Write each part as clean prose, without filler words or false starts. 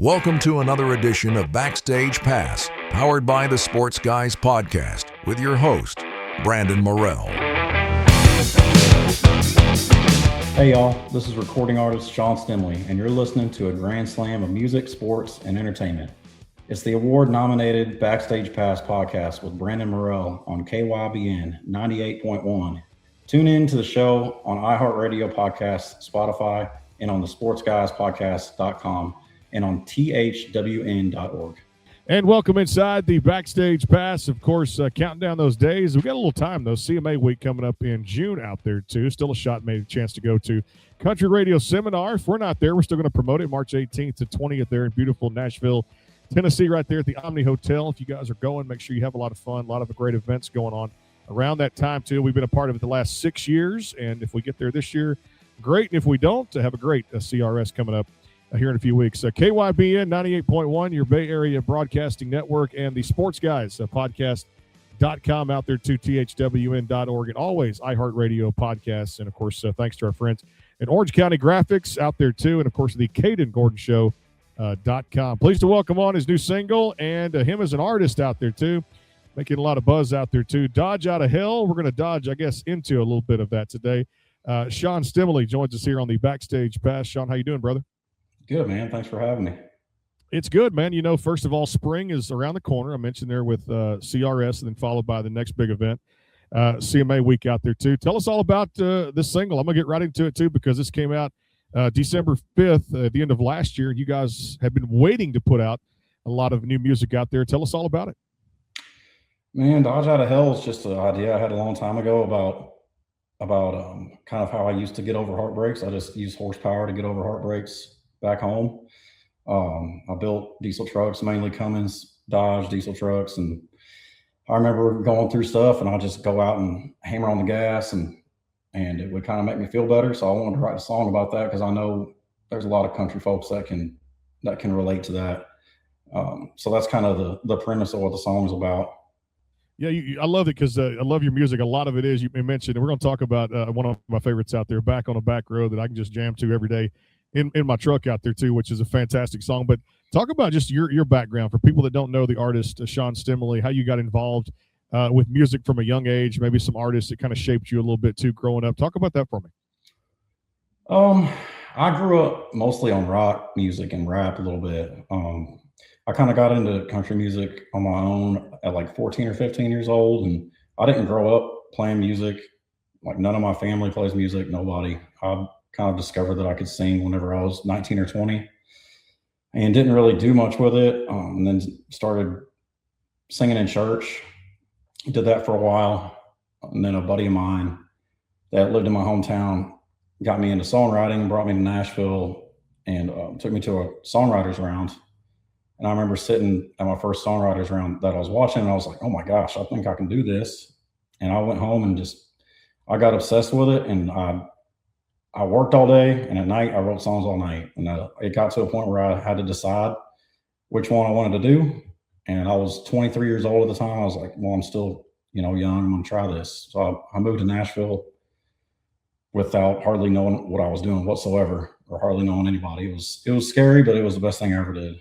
Welcome to another edition of Backstage Pass, powered by the Sports Guys Podcast, with your host, Brandon Morrell. Hey y'all, this is recording artist Sean Stemaly, and you're listening to a grand slam of music, sports, and entertainment. It's the award-nominated Backstage Pass podcast with Brandon Morrell on KYBN 98.1. Tune in to the show on iHeartRadio Podcasts, Spotify, and on the sportsguyspodcast.com and on thwn.org. And welcome inside the Backstage Pass. Of course, counting down those days. We've got a little time, though. CMA week coming up in June out there, too. Still a shot, made a chance to go to Country Radio Seminar. If we're not there, we're still going to promote it March 18th to 20th there in beautiful Nashville, Tennessee, right there at the Omni Hotel. If you guys are going, make sure you have a lot of fun, a lot of great events going on around that time, too. We've been a part of it the last 6 years, and if we get there this year, great. And if we don't, have a great CRS coming up here in a few weeks. KYBN 98.1, your Bay Area Broadcasting Network, and the Sports Guys podcast.com out there to thwn.org, and always iHeartRadio podcasts. And, of course, thanks to our friends at Orange County Graphics out there, too, and, of course, the Caden Gordon Show.com. Pleased to welcome on his new single and him as an artist out there, too, making a lot of buzz out there, too. Dodge Out of Hell. We're going to dodge, I guess, into a little bit of that today. Sean Stemaly joins us here on the Backstage Pass. Sean, how you doing, brother? Good, man. Thanks for having me. It's good, man. You know, first of all, spring is around the corner. I mentioned there with CRS, and then followed by the next big event, CMA week out there, too. Tell us all about this single. I'm going to get right into it, too, because this came out December 5th at the end of last year. You guys have been waiting to put out a lot of new music out there. Tell us all about it. Man, Dodge Out of Hell is just an idea I had a long time ago about kind of how I used to get over heartbreaks. I just use horsepower to get over heartbreaks back home. I built diesel trucks, mainly Cummins, Dodge diesel trucks. And I remember going through stuff, and I'll just go out and hammer on the gas, and it would kind of make me feel better. So I wanted to write a song about that, because I know there's a lot of country folks that can relate to that. So that's kind of the premise of what the song is about. Yeah, I love it, because I love your music. A lot of it is, you mentioned, and we're going to talk about one of my favorites out there, Back on a Back Road, that I can just jam to every day in my truck out there, too, which is a fantastic song. But talk about just your background for people that don't know the artist, Sean Stemaly, how you got involved with music from a young age, maybe some artists that kind of shaped you a little bit, too, growing up. Talk about that for me. I grew up mostly on rock music and rap a little bit. I kind of got into country music on my own at like 14 or 15 years old, and I didn't grow up playing music. Like, none of my family plays music, nobody. I kind of discovered that I could sing whenever I was 19 or 20, and didn't really do much with it. And then started singing in church. Did that for a while. And then a buddy of mine that lived in my hometown got me into songwriting, brought me to Nashville, and took me to a songwriters round. And I remember sitting at my first songwriters round that I was watching, and I was like, oh my gosh, I think I can do this. And I went home and I got obsessed with it. And I worked all day, and at night I wrote songs all night. And it got to a point where I had to decide which one I wanted to do. And I was 23 years old at the time. I was like, well, I'm still, young. I'm going to try this. So I moved to Nashville without hardly knowing what I was doing whatsoever, or hardly knowing anybody. It was scary, but it was the best thing I ever did.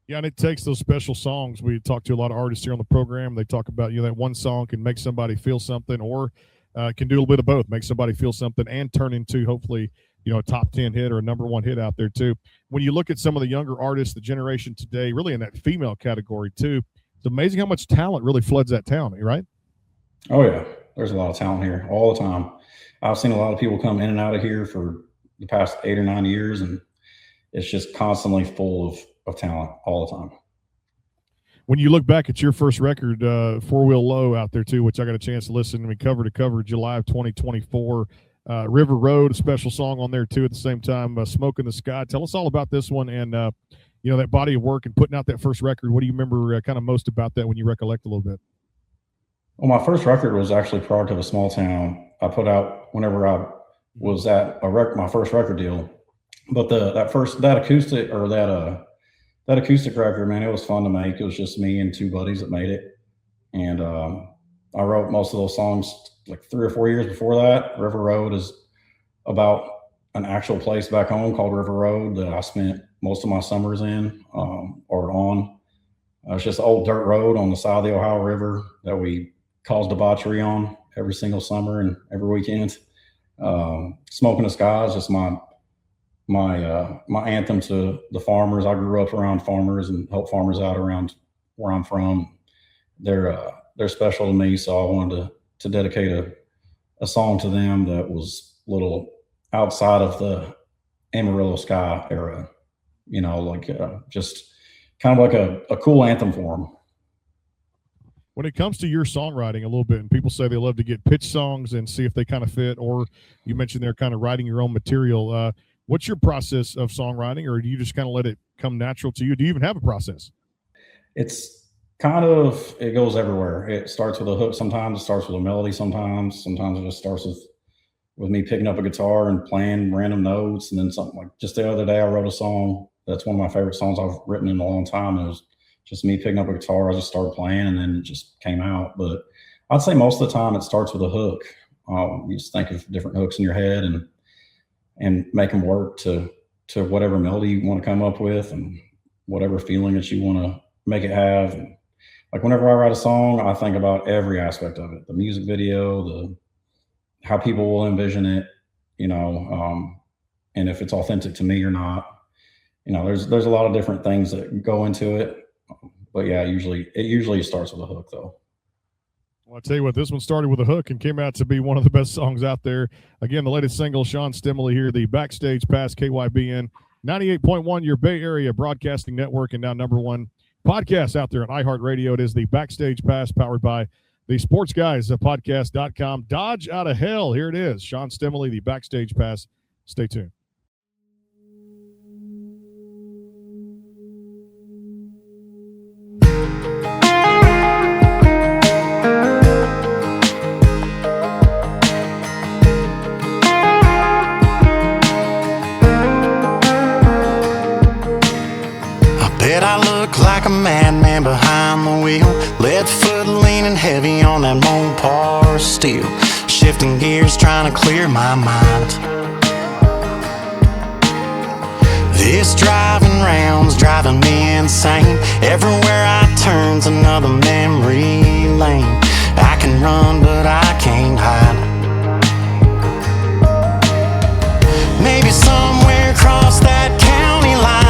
Yeah, and it takes those special songs. We talk to a lot of artists here on the program. They talk about, that one song can make somebody feel something, or can do a little bit of both, make somebody feel something and turn into, hopefully, a top 10 hit or a number one hit out there, too. When you look at some of the younger artists, the generation today, really in that female category, too, it's amazing how much talent really floods that town, right? Oh, yeah. There's a lot of talent here all the time. I've seen a lot of people come in and out of here for the past 8 or 9 years, and it's just constantly full of talent all the time. When you look back at your first record, Four Wheel Low out there, too, which I got a chance to listen to, cover to cover, July of 2024, River Road, a special song on there, too, at the same time, Smoke in the Sky. Tell us all about this one and, that body of work and putting out that first record. What do you remember kind of most about that when you recollect a little bit? Well, my first record was actually product of a small town. I put out whenever I was at my first record deal. But that acoustic record, man, it was fun to make. It was just me and 2 buddies that made it. And I wrote most of those songs like 3 or 4 years before that. River Road is about an actual place back home called River Road that I spent most of my summers in or on. It's just an old dirt road on the side of the Ohio River that we cause debauchery on every single summer and every weekend. Smoking the Sky is just my anthem to the farmers. I grew up around farmers and help farmers out around where I'm from. They're special to me, so I wanted to dedicate a song to them that was a little outside of the Amarillo Sky era, just kind of like a cool anthem for them. When it comes to your songwriting a little bit, and people say they love to get pitch songs and see if they kind of fit, or you mentioned they're kind of writing your own material. What's your process of songwriting, or do you just kind of let it come natural to you? Do you even have a process? It's kind of, it goes everywhere. It starts with a hook sometimes, it starts with a melody sometimes it just starts with me picking up a guitar and playing random notes, and then something. Like just the other day I wrote a song that's one of my favorite songs I've written in a long time. It was just me picking up a guitar. I just started playing and then it just came out. But I'd say most of the time it starts with a hook. You just think of different hooks in your head and make them work to whatever melody you want to come up with and whatever feeling that you want to make it have. And like whenever I write a song, I think about every aspect of it, the music video, how people will envision it, and if it's authentic to me or not. There's a lot of different things that go into it. But yeah, it usually starts with a hook though. Well, I'll tell you what, this one started with a hook and came out to be one of the best songs out there. Again, the latest single, Sean Stemaly here, the Backstage Pass, KYBN 98.1, your Bay Area broadcasting network, and now #1 podcast out there on iHeartRadio. It is the Backstage Pass, powered by the Sports Guys podcast.com. Dodge out of hell. Here it is. Sean Stemaly, the Backstage Pass. Stay tuned. Bet I look like a madman behind the wheel, left foot leaning heavy on that Mopar steel, shifting gears trying to clear my mind. This driving round's driving me insane. Everywhere I turn's another memory lane. I can run but I can't hide. Maybe somewhere across that county line,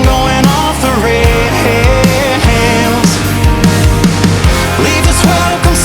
going off the rails. Leave this welcome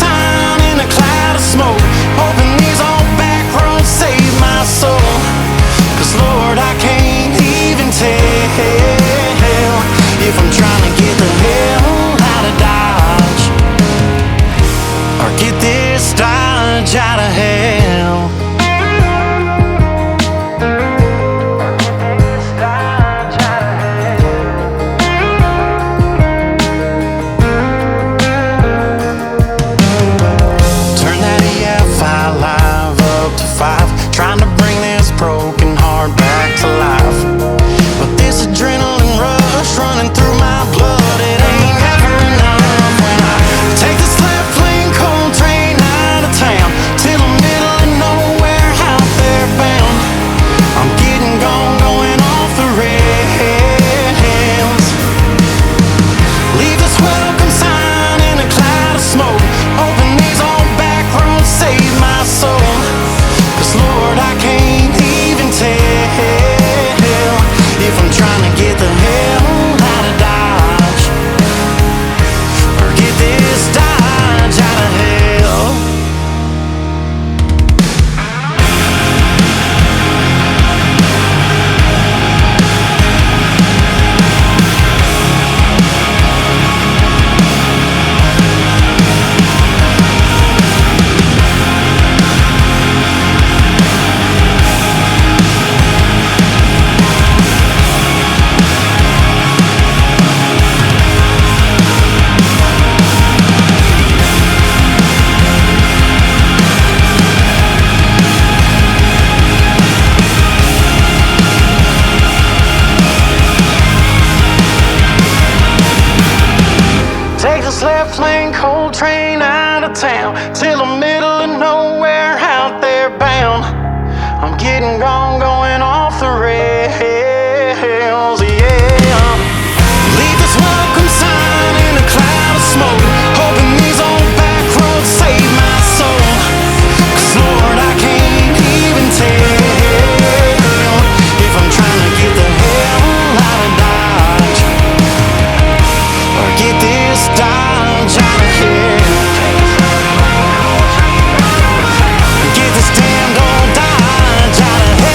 plane, cold train out of town, till the middle of nowhere out there bound. I'm getting gone, going off the rails, yeah. Leave this welcome sign in a cloud of smoke, hoping these old back roads save my soul. 'Cause Lord, I can't even tell if I'm trying to get the hell out of Dodge, or get this Dodge out of here. Get this damned old Dodge out of hell.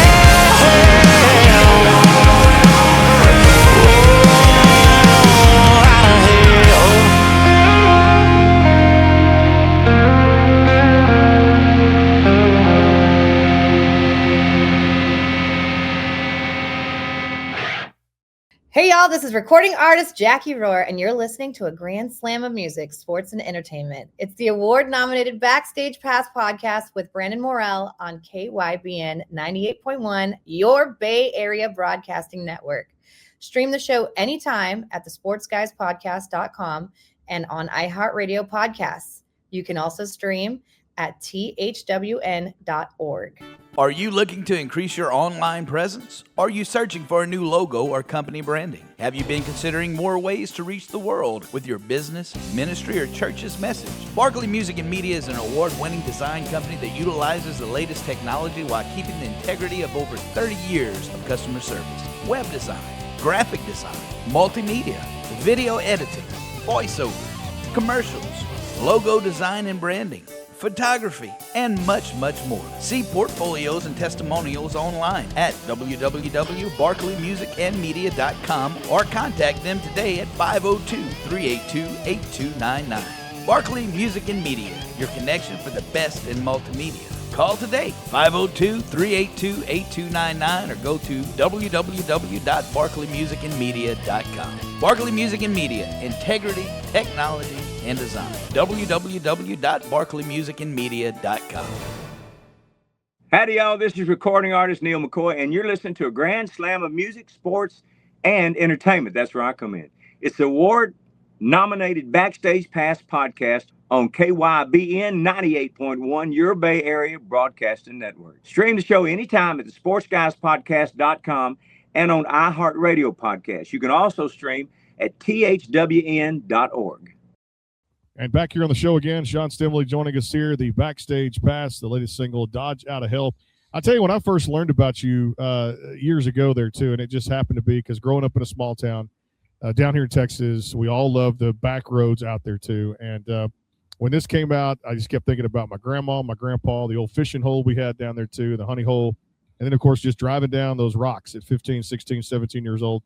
Oh, out of hell. Hey y'all, this is recording artist Jackie Rohr, and you're listening to a grand slam of music, sports, and entertainment. It's the award-nominated Backstage Pass podcast with Brandon Morrell on KYBN 98.1, your Bay Area Broadcasting Network. Stream the show anytime at thesportsguyspodcast.com and on iHeartRadio Podcasts. You can also stream at thwn.org. Are you looking to increase your online presence? Are you searching for a new logo or company branding? Have you been considering more ways to reach the world with your business, ministry, or church's message? Barkley Music and Media is an award-winning design company that utilizes the latest technology while keeping the integrity of over 30 years of customer service. Web design, graphic design, multimedia, video editing, voiceover, commercials, logo design and branding, photography, and much, much more. See portfolios and testimonials online at www.barkleymusicandmedia.com or contact them today at 502-382-8299. Barkley Music and Media, your connection for the best in multimedia. Call today, 502-382-8299, or go to www.barkleymusicandmedia.com. Barkley Music and Media, integrity, technology, and design. www.barkleymusicandmedia.com. Howdy, y'all. This is recording artist Neil McCoy, and you're listening to a grand slam of music, sports, and entertainment. That's where I come in. It's the award-nominated Backstage Pass podcast on KYBN 98.1, your Bay Area Broadcasting Network. Stream the show anytime at thesportsguyspodcast.com and on iHeartRadio Podcasts. You can also stream at thwn.org. And back here on the show again, Sean Stemaly joining us here, the Backstage Pass, the latest single, Dodge Out of Hell. I tell you, when I first learned about you years ago there, too, and it just happened to be because growing up in a small town down here in Texas, we all love the back roads out there, too. And when this came out, I just kept thinking about my grandma, my grandpa, the old fishing hole we had down there, too, the honey hole. And then, of course, just driving down those rocks at 15, 16, 17 years old.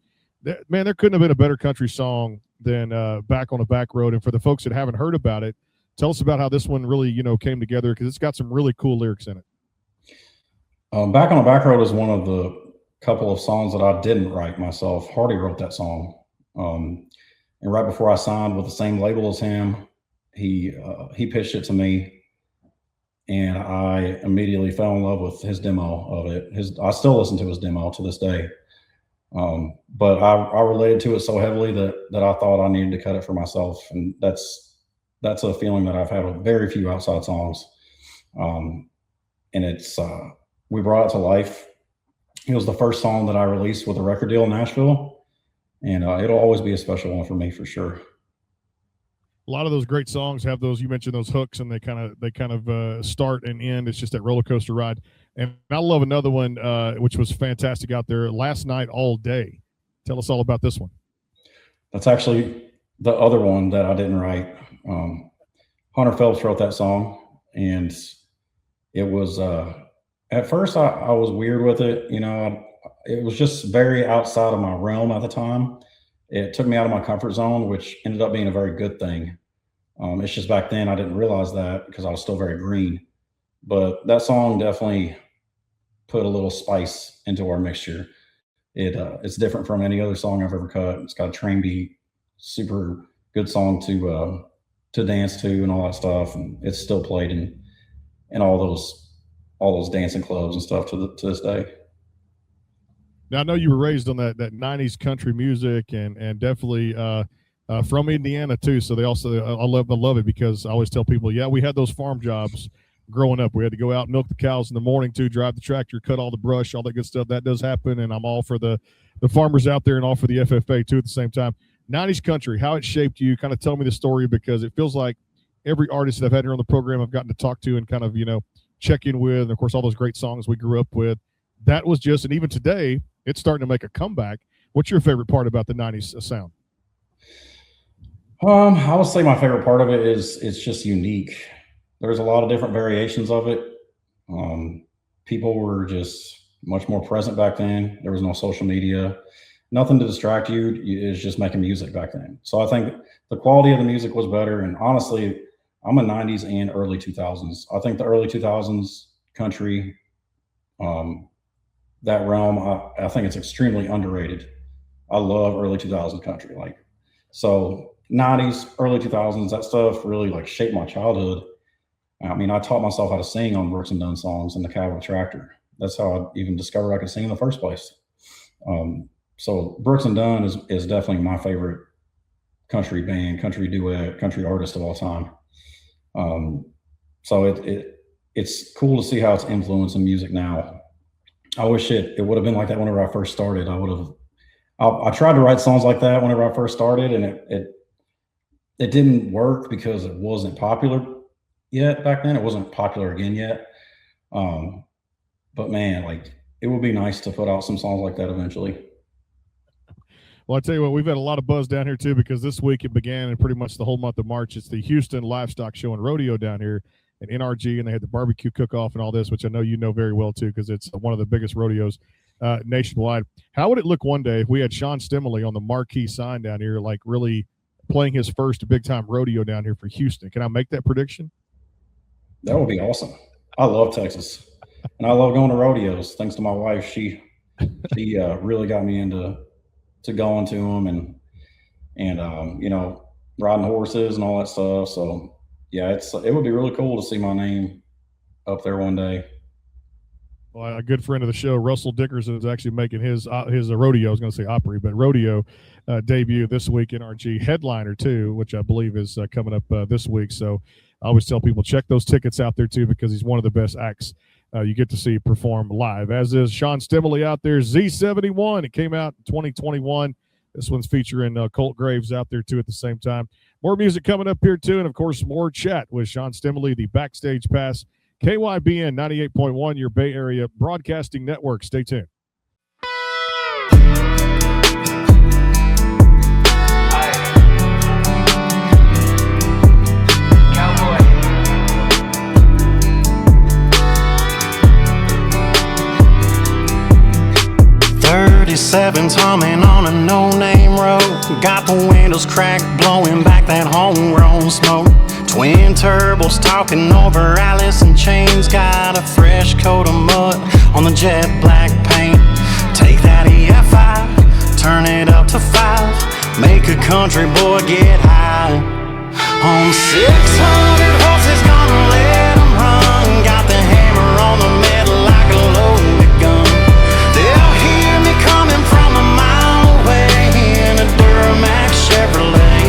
Man, there couldn't have been a better country song than Back on a Back Road. And for the folks that haven't heard about it, tell us about how this one really, came together, because it's got some really cool lyrics in it. Back on a Back Road is one of the couple of songs that I didn't write myself. Hardy wrote that song. And right before I signed with the same label as him, he pitched it to me, and I immediately fell in love with his demo of it. I still listen to his demo to this day. But I related to it so heavily that I thought I needed to cut it for myself. And that's a feeling that I've had with very few outside songs. And it's, we brought it to life. It was the first song that I released with a record deal in Nashville, and it'll always be a special one for me for sure. A lot of those great songs have those, you mentioned those hooks, and they kind of start and end. It's just that roller coaster ride. And I love another one, which was fantastic out there, Last Night All Day. Tell us all about this one. That's actually the other one that I didn't write. Hunter Phelps wrote that song, and it was, at first I was weird with it. It was just very outside of my realm at the time. It took me out of my comfort zone, which ended up being a very good thing. It's just back then I didn't realize that because I was still very green. But that song definitely put a little spice into our mixture. It's different from any other song I've ever cut. It's got a train beat, super good song to dance to and all that stuff. And it's still played in all those dancing clubs and stuff to this day. Now, I know you were raised on that 90s country music and definitely from Indiana too. So they also, I love it because I always tell people, yeah, we had those farm jobs growing up. We had to go out and milk the cows in the morning too, drive the tractor, cut all the brush, all that good stuff. That does happen, and I'm all for the farmers out there and all for the FFA too at the same time. 90s country, how it shaped you. Kind of tell me the story, because it feels like every artist that I've had here on the program I've gotten to talk to and kind of, check in with, and of course all those great songs we grew up with. That was just, and even today, it's starting to make a comeback. What's your favorite part about the 90s sound? I would say my favorite part of it is it's just unique. There's a lot of different variations of it. People were just much more present back then. There was no social media, nothing to distract you. It's just making music back then. So I think the quality of the music was better. And honestly, I'm a 90s and early 2000s. I think the early 2000s country, that realm, I think it's extremely underrated. I love early 2000s country. So 90s, early 2000s, that stuff really shaped my childhood. I mean, I taught myself how to sing on Brooks and Dunn songs in the cab of a tractor. That's how I even discovered I could sing in the first place. So Brooks and Dunn is definitely my favorite country band, country duet, country artist of all time. So it's cool to see how it's influencing music now. I wish it would have been like that whenever I first started. I tried to write songs like that whenever I first started, and it didn't work because it wasn't popular yet back then. It wasn't popular again yet. But man, it would be nice to put out some songs like that eventually. Well, I tell you what, we've had a lot of buzz down here too, because this week it began, and pretty much the whole month of March, it's the Houston Livestock Show and Rodeo down here at NRG, and they had the barbecue cook-off and all this, which I know you know very well too, because it's one of the biggest rodeos nationwide. How would it look one day if we had Sean Stemaly on the marquee sign down here, really playing his first big-time rodeo down here for Houston? Can I make that prediction? That would be awesome. I love Texas, and I love going to rodeos. Thanks to my wife, she really got me into going to them and riding horses and all that stuff. So yeah, it would be really cool to see my name up there one day. Well, a good friend of the show, Russell Dickerson, is actually making his rodeo. I was going to say Opry, but rodeo debut this week in RG, headliner too, which I believe is coming up this week. So I always tell people, check those tickets out there too, because he's one of the best acts you get to see perform live, as is Sean Stemaly out there. Z71, it came out in 2021. This one's featuring Colt Graves out there too at the same time. More music coming up here too, and of course more chat with Sean Stemaly, the Backstage Pass, KYBN 98.1, your Bay Area Broadcasting Network. Stay tuned. 37's humming on a no-name road. Got the windows cracked, blowing back that homegrown smoke. Twin turbos talking over Alice in Chains. Got a fresh coat of mud on the jet black paint. Take that EFI, turn it up to 5. Make a country boy get high. On 600 horses, gonna let 'em run. Got the hammer on the metal like a loaded gun. They'll hear me coming from a mile away in a Duramax Chevrolet.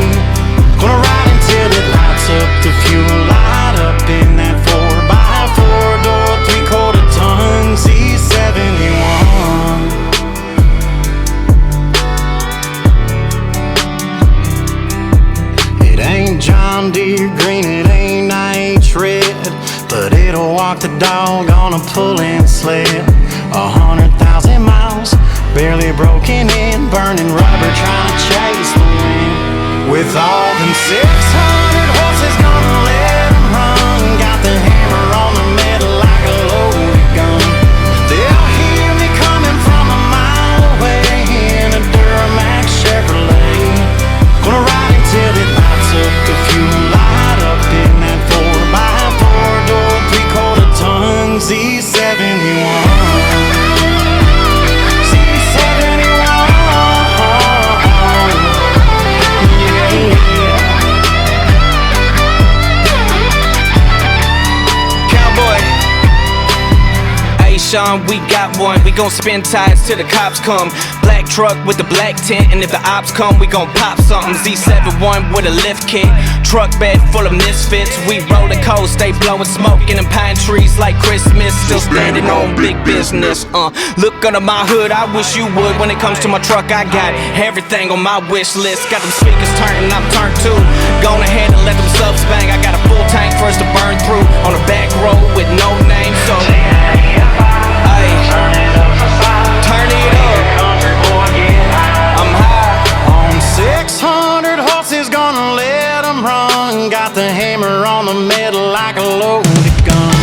Gonna ride until it lights up, the fuel light up in that 4x4 door, 3/4 ton Z71. It ain't John Deere green, it ain't H red, but it'll walk the dog on a pulling sled. 100,000 miles, barely broken in, burning rubber, trying to chase the wind. With all them 600 horses, gonna let 'em run. Got the hammer on the metal like a loaded gun. They'll hear me coming from a mile away in a Duramax Chevrolet. Gonna ride until it lights up, the fuel light up in that 4x4 door, 3/4 ton Z71. Sean, we got one. We gon' spin tires till the cops come. Black black truck with the black tent, and if the ops come, we gon' pop something. Z71 with a lift kit, truck bed full of misfits. We rollin' cold, stay blowing smoke in them pine trees like Christmas. Still standing on big business. Look under my hood, I wish you would. When it comes to my truck, I got everything on my wish list. Got them speakers turning, I'm turned too. Gone ahead and let them subs bang. I got a full tank for us to burn through on a back road with no name. So, ay, turn it up. I'm high on 600 horses, gonna let them run. Got the hammer on the metal like a loaded gun.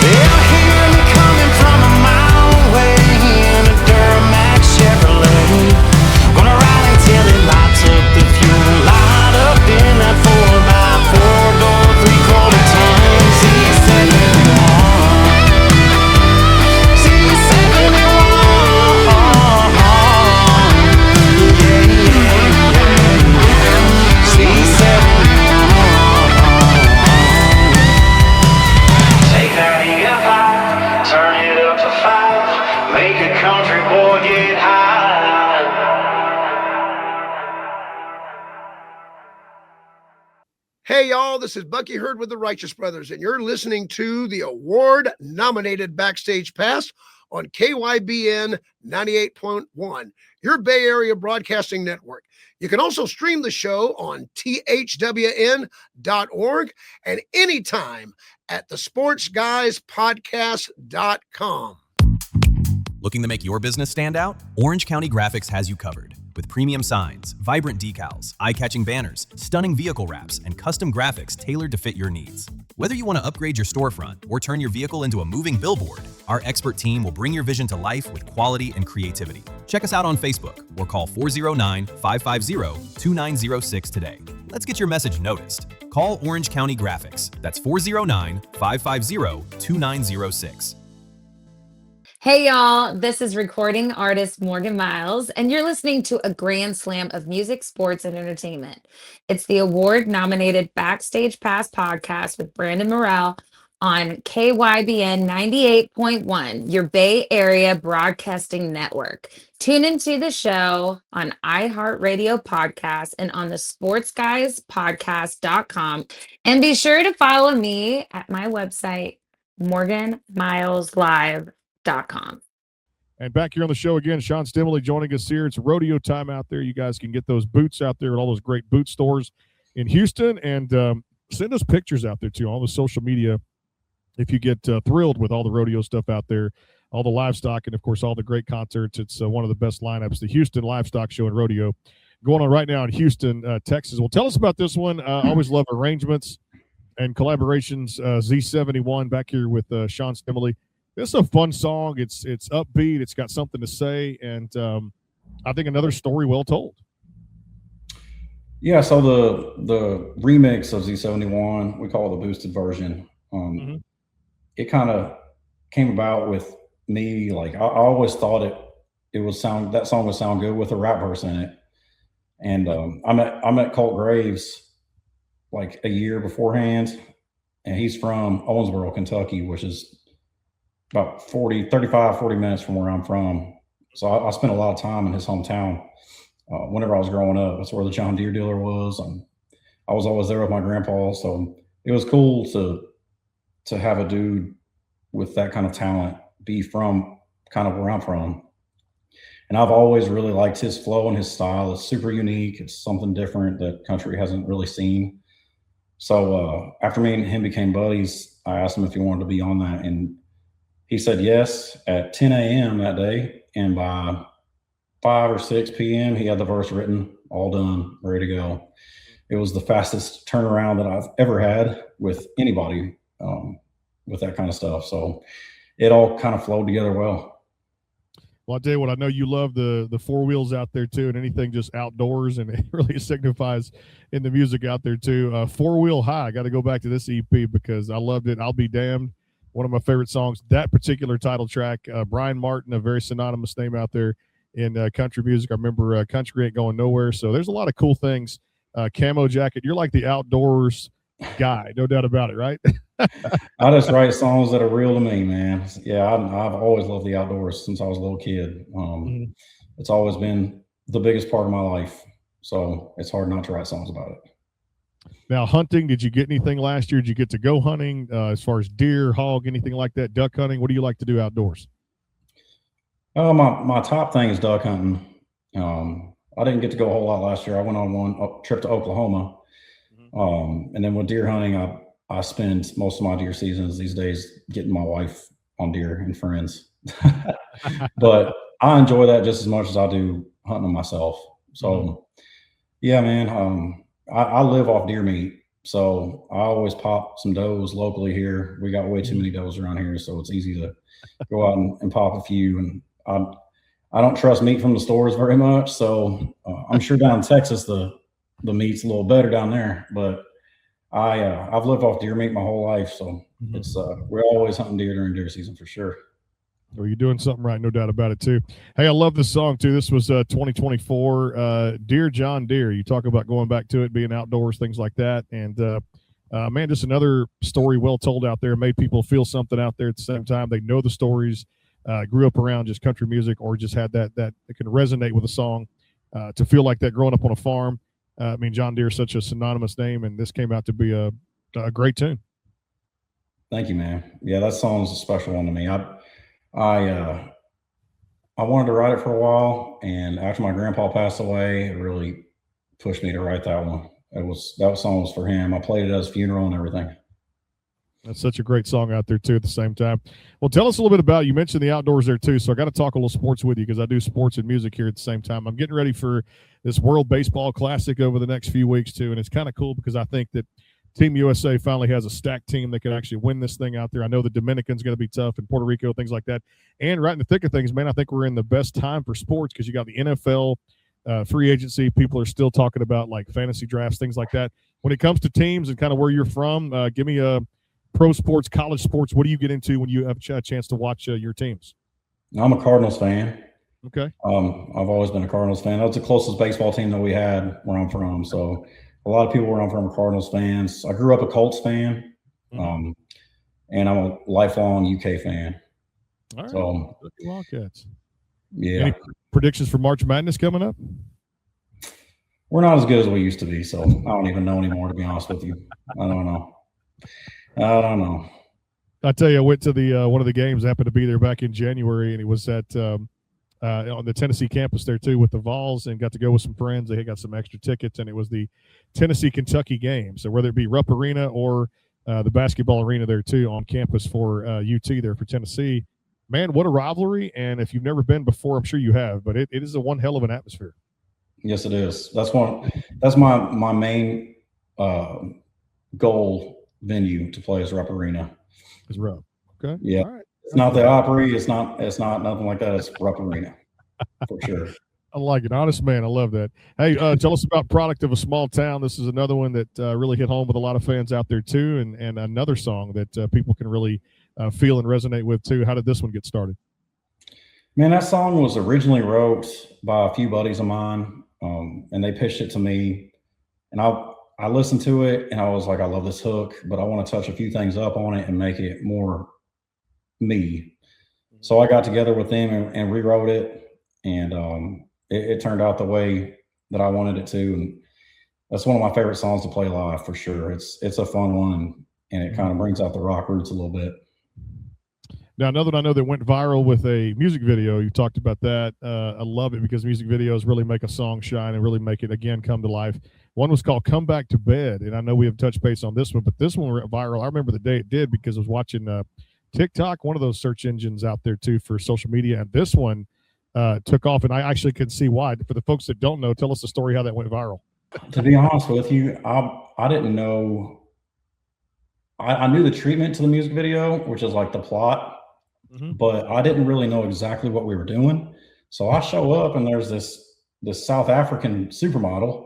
They'll hear me coming from a mile away in a Duramax Chevrolet. Gonna ride until it lights up the fuel, light up in that 4x4 door, 3/4 ton Z71. Hey, y'all, this is Bucky Hurd with the Righteous Brothers, and you're listening to the award-nominated Backstage Pass on KYBN 98.1, your Bay Area broadcasting network. You can also stream the show on thwn.org and anytime at thesportsguyspodcast.com. Looking to make your business stand out? Orange County Graphics has you covered. With premium signs, vibrant decals, eye-catching banners, stunning vehicle wraps, and custom graphics tailored to fit your needs. Whether you want to upgrade your storefront or turn your vehicle into a moving billboard, our expert team will bring your vision to life with quality and creativity. Check us out on Facebook or call 409-550-2906 today. Let's get your message noticed. Call Orange County Graphics. That's 409-550-2906. Hey y'all, this is recording artist Morgan Miles, and you're listening to a grand slam of music, sports, and entertainment. It's the award-nominated Backstage Pass podcast with Brandon Morrell on KYBN 98.1, your Bay Area broadcasting network. Tune into the show on iHeartRadio Podcast and on the sportsguyspodcast.com. And be sure to follow me at my website, morganmileslive.com. And back here on the show again, Sean Stemaly joining us here. It's rodeo time out there. You guys can get those boots out there at all those great boot stores in Houston, and send us pictures out there too, all the social media. If you get thrilled with all the rodeo stuff out there, all the livestock, and of course all the great concerts. It's one of the best lineups, the Houston Livestock Show and Rodeo, going on right now in Houston, Texas. Well, tell us about this one. I always love arrangements and collaborations. Z71 back here with Sean Stemaly. It's a fun song. It's upbeat. It's got something to say, and I think another story well told. Yeah, so the remix of Z71, we call it the boosted version. It kind of came about with me. Like I always thought that song would sound good with a rap verse in it. And I met Colt Graves like a year beforehand, and he's from Owensboro, Kentucky, which is about 35, 40 minutes from where I'm from. So I spent a lot of time in his hometown. Whenever I was growing up, that's where the John Deere dealer was. And I was always there with my grandpa. So it was cool to have a dude with that kind of talent be from kind of where I'm from. And I've always really liked his flow and his style. It's super unique. It's something different that country hasn't really seen. So after me and him became buddies, I asked him if he wanted to be on that. And he said yes at 10 a.m. that day. And by 5 or 6 p.m., he had the verse written, all done, ready to go. It was the fastest turnaround that I've ever had with anybody with that kind of stuff. So it all kind of flowed together well. Well, I'll tell you what, I know you love the four wheels out there too, and anything just outdoors, and it really signifies in the music out there too. Four Wheel High, I got to go back to this EP because I loved it. I'll Be Damned, one of my favorite songs. That particular title track, Brian Martin, a very synonymous name out there in country music. I remember Country Ain't Going Nowhere. So there's a lot of cool things. Camo Jacket, you're like the outdoors guy, no doubt about it, right? I just write songs that are real to me, man. Yeah, I've always loved the outdoors since I was a little kid. it's always been the biggest part of my life. So it's hard not to write songs about it. Now, hunting, did you get anything last year? Did you get to go hunting as far as deer, hog, anything like that, duck hunting? What do you like to do outdoors? My top thing is duck hunting. I didn't get to go a whole lot last year. I went on one trip to Oklahoma. And then with deer hunting, I spend most of my deer seasons these days getting my wife on deer and friends. But I enjoy that just as much as I do hunting them myself. So, yeah, man, I live off deer meat. So I always pop some does locally here. We got way too many does around here, so it's easy to go out and pop a few. And I don't trust meat from the stores very much. So I'm sure down in Texas, the meat's a little better down there, but I've lived off deer meat my whole life. So it's, we're always hunting deer during deer season for sure. Well, you're doing something right, no doubt about it too. Hey, I love this song too. This was 2024, Dear John Deere. You talk about going back to it, being outdoors, things like that. And man, just another story well told out there, made people feel something out there at the same time. They know the stories, grew up around just country music, or just had that it can resonate with a song, to feel like that growing up on a farm. I mean, John Deere is such a synonymous name, and this came out to be a great tune. Thank you, man. Yeah, that song's a special one to me. I wanted to write it for a while, and after my grandpa passed away, it really pushed me to write that one. That song was for him. I played it at his funeral and everything. That's such a great song out there too at the same time. Well, tell us a little bit about, you mentioned the outdoors there too, so I got to talk a little sports with you because I do sports and music here at the same time. I'm getting ready for this World Baseball Classic over the next few weeks too, and it's kind of cool because I think that Team USA finally has a stacked team that can actually win this thing out there. I know the Dominican's going to be tough, and Puerto Rico, things like that. And right in the thick of things, man, I think we're in the best time for sports because you got the NFL, free agency. People are still talking about like fantasy drafts, things like that. When it comes to teams and kind of where you're from, give me a pro sports, college sports. What do you get into when you have a chance to watch your teams? I'm a Cardinals fan. Okay. I've always been a Cardinals fan. That's the closest baseball team that we had where I'm from. So a lot of people where I'm from are Cardinals fans. I grew up a Colts fan, and I'm a lifelong UK fan. All right. So, Wildcats. Yeah. Any predictions for March Madness coming up? We're not as good as we used to be, so I don't even know anymore, to be honest with you. I don't know. I tell you, I went to the one of the games. I happened to be there back in January, and it was at on the Tennessee campus there too with the Vols, and got to go with some friends. They got some extra tickets, and it was the Tennessee-Kentucky game. So whether it be Rupp Arena or the basketball arena there too on campus for UT there for Tennessee, man, what a rivalry. And if you've never been before, I'm sure you have, but it is a one hell of an atmosphere. Yes, it is. That's my main goal venue to play is Rupp Arena. Is Rupp. Okay. Yeah. All right. It's not the Opry. It's not nothing like that. It's Rupp Arena for sure. I like it. Honest man. I love that. Hey, tell us about Product of a Small Town. This is another one that really hit home with a lot of fans out there too, and another song that people can really feel and resonate with too. How did this one get started? Man, that song was originally wrote by a few buddies of mine, and they pitched it to me, and I listened to it, and I was like, I love this hook, but I want to touch a few things up on it and make it more me. So I got together with them and rewrote it, and it turned out the way that I wanted it to. And that's one of my favorite songs to play live for sure. It's a fun one, and it kind of brings out the rock roots a little bit. Now, another one I know that went viral with a music video. You talked about that. I love it because music videos really make a song shine and really make it, again, come to life. One was called Come Back to Bed, and I know we have touched base on this one, but this one went viral. I remember the day it did because I was watching TikTok, one of those search engines out there, too, for social media, and this one took off, and I actually could see why. For the folks that don't know, tell us the story how that went viral. To be honest with you, I didn't know. I knew the treatment to the music video, which is like the plot, but I didn't really know exactly what we were doing. So I show up, and there's this South African supermodel,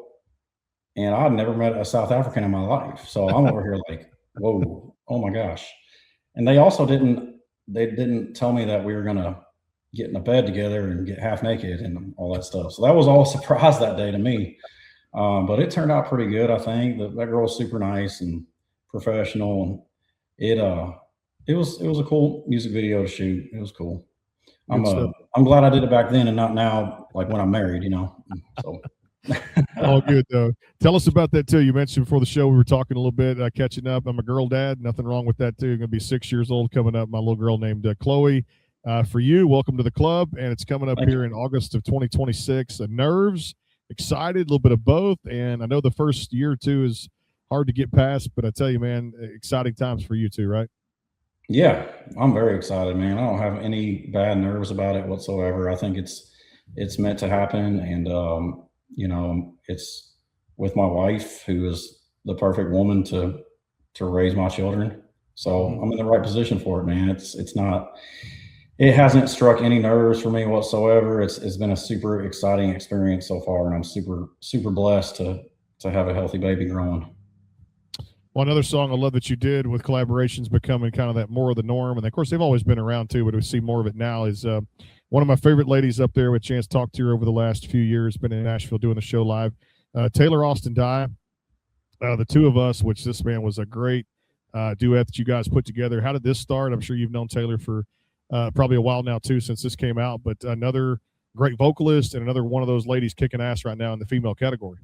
and I'd never met a South African in my life. So I'm over here like, whoa, oh my gosh. And they also didn't tell me that we were gonna get in a bed together and get half naked and all that stuff. So that was all a surprise that day to me. But it turned out pretty good, I think. That girl was super nice and professional. And it was a cool music video to shoot. It was cool. I'm glad I did it back then and not now, like when I'm married, so. All good though. Tell us about that too. You mentioned before the show we were talking a little bit, catching up. I'm a girl dad. Nothing wrong with that too. I'm gonna be 6 years old coming up. My little girl named Chloe. For you, welcome to the club, and it's coming up here in August of 2026. Nerves, excited, a little bit of both. And I know the first year or two is hard to get past, but I tell you, man, exciting times for you too, right? Yeah, I'm very excited, man. I don't have any bad nerves about it whatsoever. I think it's meant to happen, and it's with my wife, who is the perfect woman to raise my children. So I'm in the right position for it, man. It hasn't struck any nerves for me whatsoever. It's been a super exciting experience so far, and I'm super, super blessed to have a healthy baby growing. Well, another song I love that you did with collaborations becoming kind of that more of the norm. And of course, they've always been around too, but we see more of it now is one of my favorite ladies up there with a chance to talk to her over the last few years, been in Nashville doing the show live. Taylor Austin Dye, the two of us, which this man was a great duet that you guys put together. How did this start? I'm sure you've known Taylor for probably a while now too, since this came out, but another great vocalist and another one of those ladies kicking ass right now in the female category.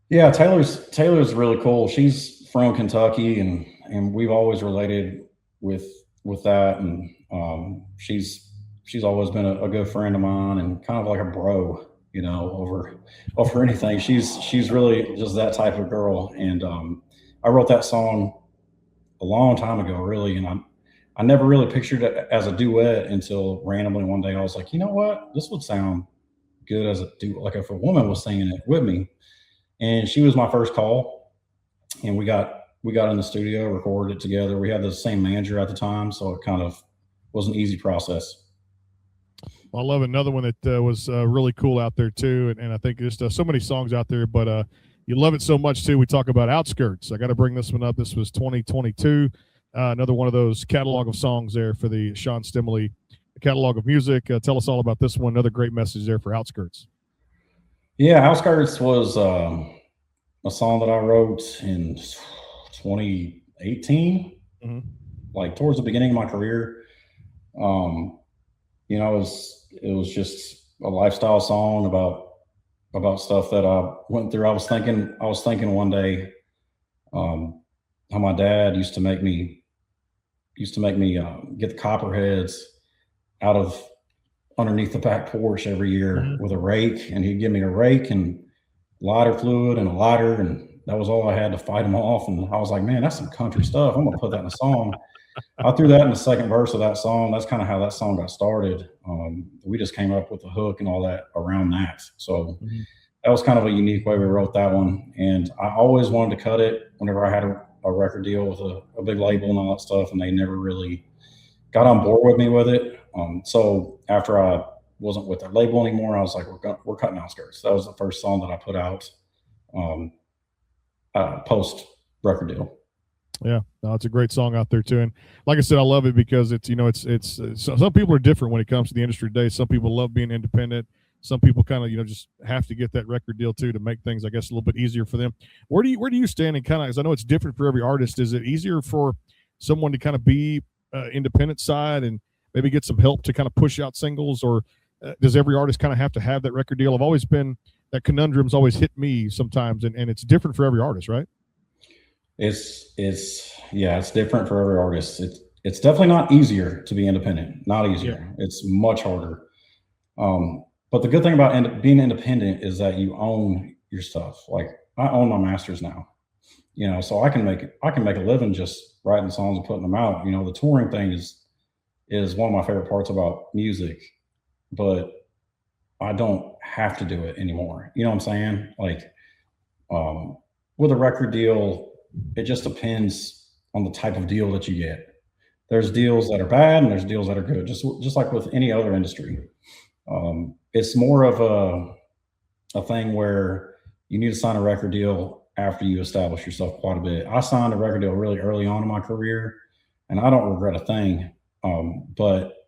Yeah, Taylor's really cool. She's from Kentucky, and we've always related with that, and she's always been a good friend of mine and kind of like a bro, over anything. She's really just that type of girl, and I wrote that song a long time ago, really, and I never really pictured it as a duet until randomly one day I was like, you know what, this would sound good as a duet, like if a woman was singing it with me. And she was my first call, and we got in the studio, recorded it together. We had the same manager at the time, so it kind of was an easy process. Well, I love another one that was really cool out there too, and I think there's so many songs out there, but you love it so much too. We talk about Outskirts. I got to bring this one up. This was 2022. Another one of those catalog of songs there for the Sean Stemaly catalog of music. Tell us all about this one. Another great message there for Outskirts. Yeah, Outskirts was a song that I wrote in 2018, like towards the beginning of my career. It was just a lifestyle song about stuff that I went through. I was thinking one day how my dad used to make me get the copperheads out of underneath the back porch every year with a rake, and he'd give me a rake and lighter fluid and a lighter, and that was all I had to fight them off. And I was like, man, that's some country stuff. I'm gonna put that in a song. I threw that in the second verse of that song. That's kind of how that song got started. We just came up with the hook and all that around that. So that was kind of a unique way we wrote that one. And I always wanted to cut it whenever I had a record deal with a big label and all that stuff, and they never really got on board with me with it. So after I wasn't with their label anymore, I was like, we're cutting Outskirts. That was the first song that I put out post record deal. Yeah, no, it's a great song out there too, and like I said, I love it because it's it's some people are different when it comes to the industry today. Some people love being independent. Some people kind of just have to get that record deal too to make things, I guess, a little bit easier for them. Where do you stand in kind of? Because I know it's different for every artist. Is it easier for someone to kind of be independent side and maybe get some help to kind of push out singles, or does every artist kind of have to have that record deal? I've always been, that conundrum's always hit me sometimes, and it's different for every artist, right? It's different for every artist. It's definitely not easier to be independent. Not easier. Yeah. It's much harder. But the good thing about being independent is that you own your stuff. Like I own my masters now, so I can make a living just writing songs and putting them out. The touring thing is one of my favorite parts about music, but I don't have to do it anymore. You know what I'm saying? Like, with a record deal, it just depends on the type of deal that you get. There's deals that are bad and there's deals that are good, just like with any other industry. It's more of a thing where you need to sign a record deal after you establish yourself quite a bit. I signed a record deal really early on in my career, and I don't regret a thing. But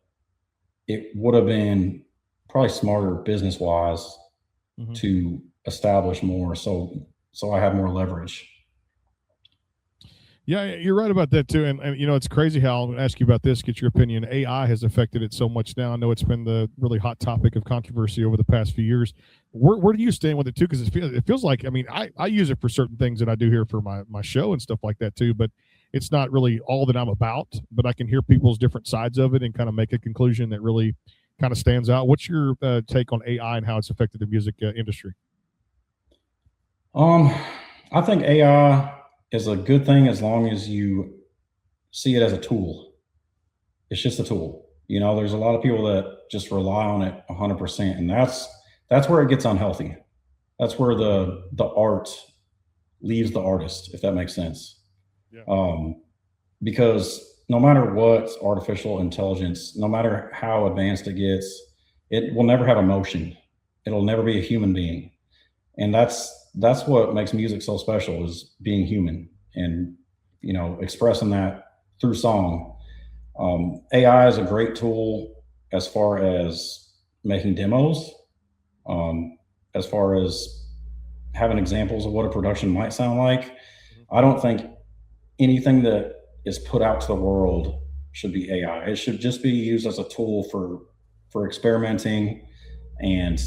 it would have been probably smarter business-wise to establish more, so I have more leverage. Yeah, you're right about that too. And it's crazy how I'll ask you about this, get your opinion. AI has affected it so much now. I know it's been the really hot topic of controversy over the past few years. Where do you stand with it too? Because it feels like, I use it for certain things that I do here for my show and stuff like that too, but it's not really all that I'm about, but I can hear people's different sides of it and kind of make a conclusion that really kind of stands out. What's your take on AI and how it's affected the music industry? I think AI is a good thing as long as you see it as a tool. It's just a tool. There's a lot of people that just rely on it 100%, and that's where it gets unhealthy. That's where the art leaves the artist, if that makes sense. Yeah. Because no matter what artificial intelligence, no matter how advanced it gets, it will never have emotion. It'll never be a human being. And that's what makes music so special, is being human and, expressing that through song. AI is a great tool as far as making demos, as far as having examples of what a production might sound like. I don't think anything that is put out to the world should be AI. It should just be used as a tool for experimenting, and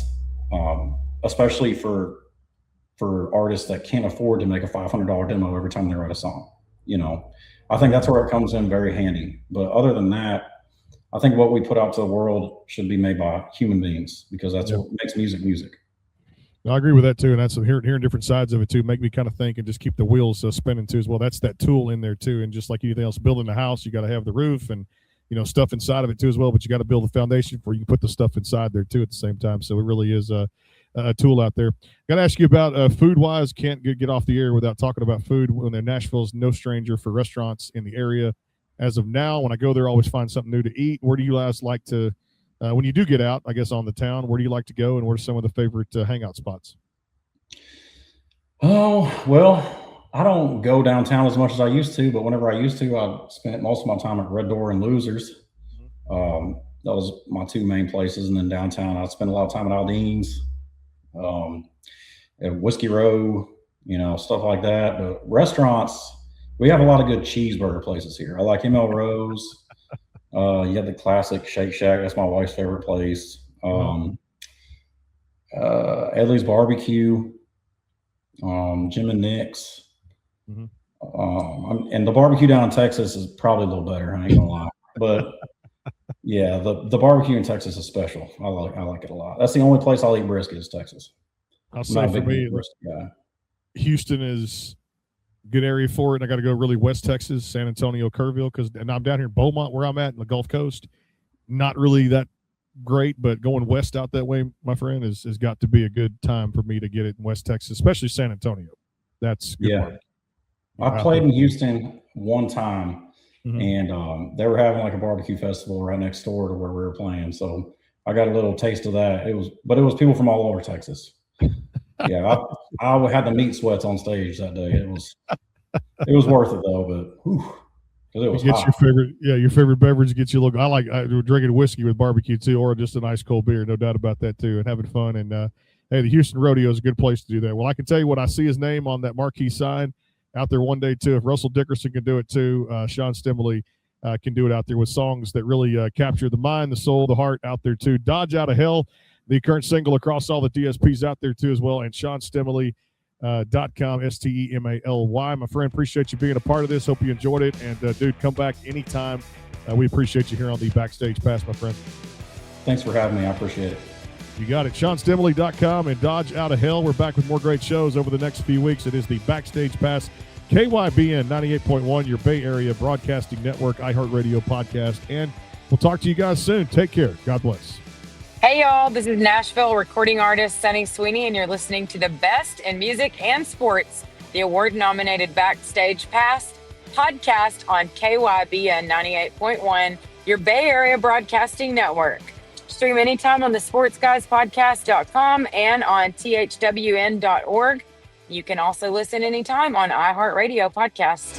especially for artists that can't afford to make a $500 demo every time they write a song. I think that's where it comes in very handy. But other than that, I think what we put out to the world should be made by human beings, because that's what makes music. I agree with that too, and that's hearing different sides of it too. Make me kind of think and just keep the wheels spinning too as well. That's that tool in there too, and just like anything else, building a house, you got to have the roof and stuff inside of it too as well. But you got to build the foundation before you can put the stuff inside there too at the same time. So it really is a tool out there. Got to ask you about food wise. Can't get off the air without talking about food. When Nashville's no stranger for restaurants in the area. As of now, when I go there, I always find something new to eat. Where do you guys like to? When you do get out, I guess, on the town, where do you like to go, and what are some of the favorite hangout spots? Oh, well, I don't go downtown as much as I used to, but whenever I used to, I spent most of my time at Red Door and Losers. That was my two main places. And then downtown, I spent a lot of time at Aldean's, at Whiskey Row, stuff like that. But restaurants, we have a lot of good cheeseburger places here. I like ML Rose. You have the classic Shake Shack. That's my wife's favorite place. Edley's Barbecue, Jim and Nick's. And the barbecue down in Texas is probably a little better. I ain't gonna lie, but yeah, the barbecue in Texas is special. I like it a lot. That's the only place I'll eat brisket is Texas. I'll say for me, Houston is a good area for it. I got to go really West Texas, San Antonio, Kerrville, and I'm down here in Beaumont where I'm at in the Gulf Coast. Not really that great, but going west out that way, my friend, has got to be a good time for me to get it in West Texas, especially San Antonio. That's good. Yeah. I played in Houston one time, and they were having like a barbecue festival right next door to where we were playing. So I got a little taste of that. It was people from all over Texas. Yeah, I had the meat sweats on stage that day. It was worth it though, but whew, it was hot. Your favorite beverage gets you a little. I like drinking whiskey with barbecue too, or just a nice cold beer. No doubt about that too, and having fun. And hey, the Houston Rodeo is a good place to do that. Well, I can tell you what, I see his name on that marquee sign out there one day too. If Russell Dickerson can do it too, Sean Stemaly can do it out there with songs that really capture the mind, the soul, the heart out there too. Dodge Out of Hell, the current single across all the DSPs out there too as well, and SeanStemaly.com, STEMALY. My friend, appreciate you being a part of this. Hope you enjoyed it. And dude, come back anytime. We appreciate you here on the Backstage Pass, my friend. Thanks for having me. I appreciate it. You got it. SeanStemaly.com and Dodge Out of Hell. We're back with more great shows over the next few weeks. It is the Backstage Pass, KYBN 98.1, your Bay Area Broadcasting Network, iHeartRadio podcast. And we'll talk to you guys soon. Take care. God bless. Hey, y'all. This is Nashville recording artist Sunny Sweeney, and you're listening to the best in music and sports, the award-nominated Backstage Pass podcast on KYBN 98.1, your Bay Area Broadcasting Network. Stream anytime on the sportsguyspodcast.com and on thwn.org. You can also listen anytime on iHeartRadio podcast.